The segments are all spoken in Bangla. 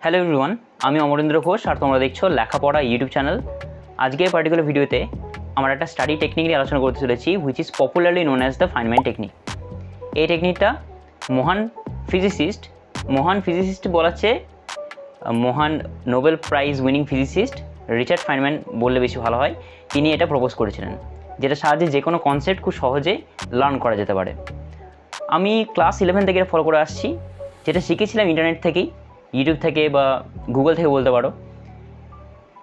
হ্যালো এভরিওয়ান, আমি অমরেন্দ্র ঘোষ আর তোমরা দেখছো লেখাপড়া ইউটিউব চ্যানেল। আজকের পার্টিকুলার ভিডিওতে আমরা একটা স্টাডি টেকনিক নিয়ে আলোচনা করতে চলেছি, which is popularly known as the Feynman technique. এই টেকনিকটা মহান ফিজিসিস্ট বলাচ্ছে, মহান Nobel prize winning physicist Richard Feynman বললে বেশি ভালো হয়। তিনি এটা প্রপোজ করেছিলেন, যেটা সাহায্যে যে কোনো কনসেপ্ট খুব সহজে লার্ন করা যেতে পারে। আমি ক্লাস 11 থেকে ফলো করে আসছি, যেটা শিখেছিলাম ইন্টারনেট থেকেই, ইউটিউব থেকে বা গুগল থেকে বলতে পারো,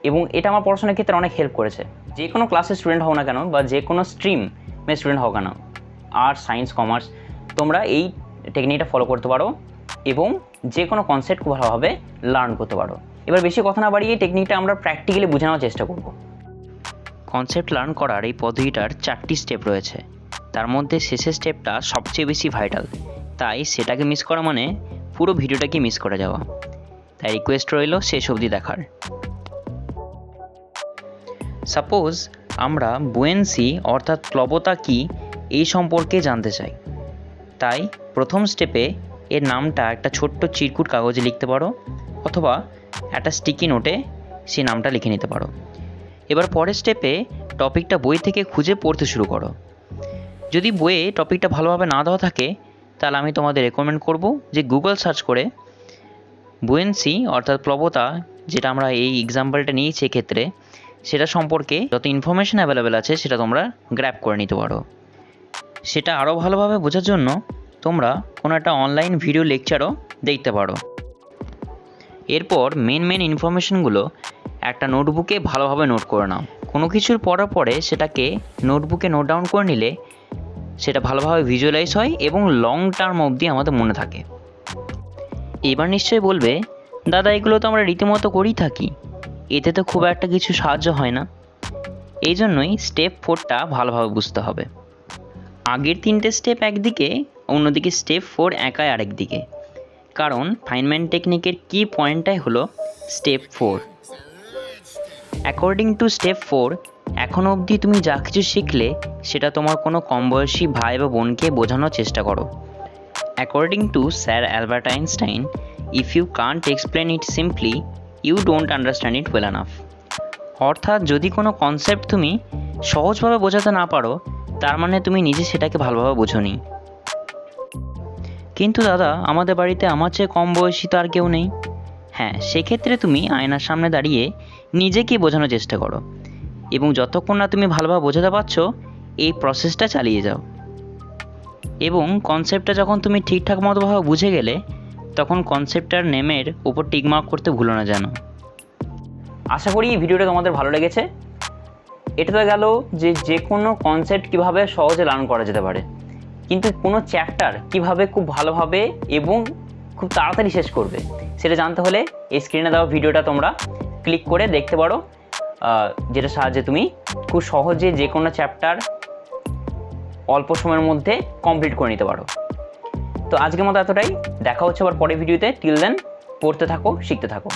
এবং এটা আমার পড়াশোনার ক্ষেত্রে অনেক হেল্প করেছে। যে কোনো ক্লাসের স্টুডেন্ট হও না কেন বা যে কোনো স্ট্রিমের স্টুডেন্ট হও কেন, আর্টস, সায়েন্স, কমার্স, তোমরা এই টেকনিকটা ফলো করতে পারো এবং যে কোনো কনসেপ্ট খুব ভালোভাবে লার্ন করতে পারো। এবার বেশি কথা না বাড়িয়ে এই টেকনিকটা আমরা প্র্যাকটিক্যালি বোঝানোর চেষ্টা করব। কনসেপ্ট লার্ন করার এই পদ্ধতিটার 4টি স্টেপ রয়েছে, তার মধ্যে শেষের স্টেপটা সবচেয়ে বেশি ভাইটাল, তাই সেটাকে মিস করা মানে পুরো ভিডিওটাকে মিস করে যাওয়া। তাই রিকোয়েস্ট রইল শেষ অবধি দেখার। সাপোজ আমরা বুয়েন্সি অর্থাৎ প্লবতা কি এই সম্পর্কে জানতে চাই, তাই প্রথম স্টেপে এর নামটা একটা ছোট্ট চিরকুট কাগজে লিখতে পারো, অথবা একটা স্টিকি নোটে সেই নামটা লিখে নিতে পারো। এবার পরের স্টেপে টপিকটা বই থেকে খুঁজে পড়তে শুরু করো। যদি বইয়ে টপিকটা ভালোভাবে না দেওয়া থাকে, তাহলে আমি তোমাদের রেকমেন্ড করব যে গুগল সার্চ করে বুয়েন্সি অর্থাৎ প্লবতা, যেটা আমরা এই এক্সাম্পলটা নিয়েছি এক্ষেত্রে, সেটা সম্পর্কে যত ইনফরমেশান অ্যাভেলেবেল আছে সেটা তোমরা গ্র্যাব করে নিতে পারো। সেটা আরও ভালোভাবে বোঝার জন্য তোমরা কোনো একটা অনলাইন ভিডিও লেকচারও দেখতে পারো। এরপর মেন ইনফরমেশানগুলো একটা নোটবুকে ভালোভাবে নোট করে নাও। কোনো কিছুর পড়ার পরে সেটাকে নোটবুকে নোট ডাউন করে নিলে সেটা ভালোভাবে ভিজুয়ালাইজ হয় এবং লং টার্ম অবধি আমাদের মনে থাকে। এবার নিশ্চয়ই বলবে, দাদা এগুলো তো আমরা রীতিমতো করেই থাকি, এতে তো খুব একটা কিছু সাহায্য হয় না। এই জন্যই স্টেপ 4টা ভালোভাবে বুঝতে হবে। আগের 3টে স্টেপ একদিকে, অন্যদিকে স্টেপ 4 একাই আরেক দিকে, কারণ ফাইনম্যান টেকনিকের কি পয়েন্টটাই হলো স্টেপ 4। অ্যাকর্ডিং টু স্টেপ 4, এখনও অবধি তুমি যা কিছু শিখলে সেটা তোমার কোনো কম বয়সী ভাই বা বোনকে বোঝানোর চেষ্টা করো। According to sir Albert Einstein, if you can't explain it simply, you don't understand it well enough. অর্থাৎ যদি কোনো কনসেপ্ট তুমি সহজভাবে বোঝাতে না পারো, তার মানে তুমি নিজে সেটাকে ভালোভাবে বোঝোনি। কিন্তু দাদা, আমাদের বাড়িতে আমার চেয়ে কম বয়সী তো আর কেউ নেই। হ্যাঁ, সেক্ষেত্রে তুমি আয়নার সামনে দাঁড়িয়ে নিজেকে বোঝানোর চেষ্টা করো, এবং যতক্ষণ না তুমি ভালোভাবে বোঝাতে পারছো এই প্রসেসটা চালিয়ে যাও। এবং কনসেপ্টটা যখন তুমি ঠিকঠাক মতোভাবে বুঝে গেলে, তখন কনসেপ্টটার নেমের উপর টিকমার্ক করতে ভুলো না যেন। আশা করি এই ভিডিওটা তোমাদের ভালো লেগেছে। এটা তো গেল যে কোনো কনসেপ্ট কীভাবে সহজে লার্ন করা যেতে পারে, কিন্তু কোনো চ্যাপ্টার কীভাবে খুব ভালোভাবে এবং খুব তাড়াতাড়ি শেষ করবে সেটা জানতে হলে এই স্ক্রিনে দেওয়া ভিডিওটা তোমরা ক্লিক করে দেখতে পারো, যেটা সাহায্যে তুমি খুব সহজে যে কোনো চ্যাপ্টার অল্প সময়ের মধ্যে কমপ্লিট করে নিতে পারো। তো আজকের মতো এতটাই, দেখা হচ্ছে আবার পরের ভিডিওতে। টিল দেন পড়তে থাকো, শিখতে থাকো।